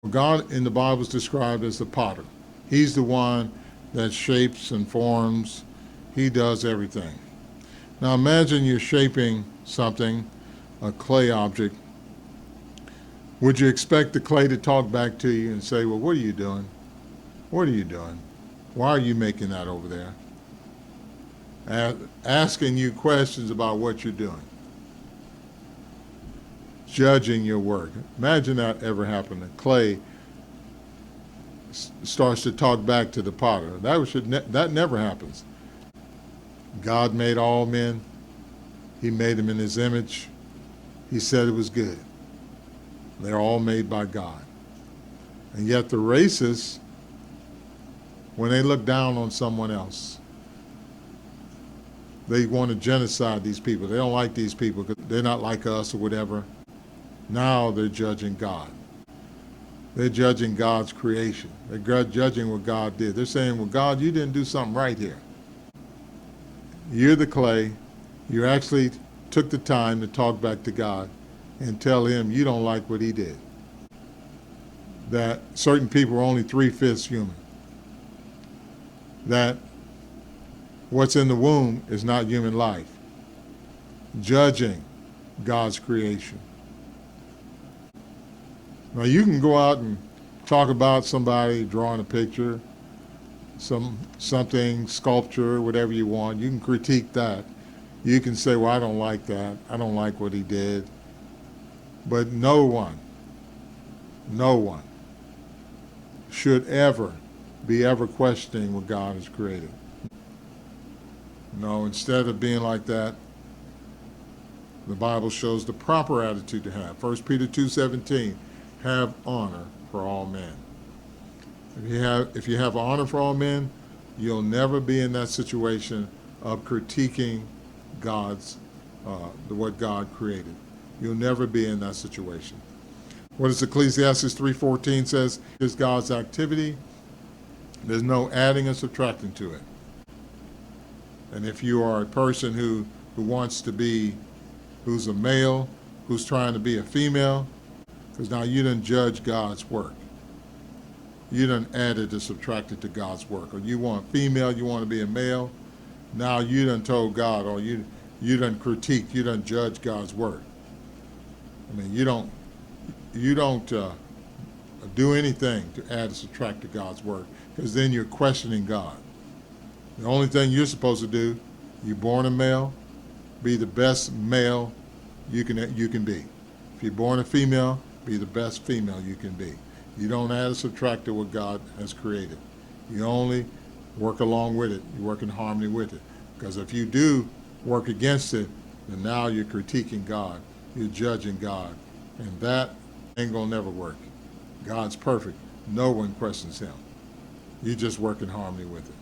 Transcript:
God in the Bible is described as the potter. He's the one that shapes and forms. He does everything. Now imagine you're shaping something, a clay object. Would you expect the clay to talk back to you and say, well, what are you doing? What are you doing? Why are you making that over there? Asking you questions about what you're doing. Judging your work. Imagine that ever happened. The clay starts to talk back to the potter. That never happens. God made all men. He made them in his image. He said it was good. They're all made by God. And yet the racists, when they look down on someone else, they want to genocide these people. They don't like these people because they're not like us or whatever. Now they're judging God. They're judging God's creation. They're judging what God did. They're saying, well, God, you didn't do something right here. You're the clay. You actually took the time to talk back to God and tell him you don't like what he did. That certain people are only 3/5 human. That what's in the womb is not human life. Judging God's creation. Now you can go out and talk about somebody drawing a picture, something, sculpture, whatever you want. You can critique that. You can say, well, I don't like that. I don't like what he did. But no one should ever be questioning what God has created. No, instead of being like that, the Bible shows the proper attitude to have. 1 Peter 2:17, have honor for all men. If you have honor for all men, you'll never be in that situation of critiquing what God created. You'll never be in that situation. What does Ecclesiastes 3:14 says is God's activity. There's no adding or subtracting to it. And if you are a person who wants to be, who's a male, who's trying to be a female, because now you didn't judge God's work. You didn't add it or subtract it to God's work. Or you want female, you want to be a male. Now you done told God, or you done critique, you done judge God's work. I mean, you don't do anything to add or subtract to God's work, because then you're questioning God. The only thing you're supposed to do, you're born a male, be the best male you can be. If you're born a female, be the best female you can be. You don't add or subtract to what God has created. You only work along with it. You work in harmony with it. Because if you do work against it, then now you're critiquing God. You're judging God. And that ain't gonna never work. God's perfect. No one questions him. You just work in harmony with it.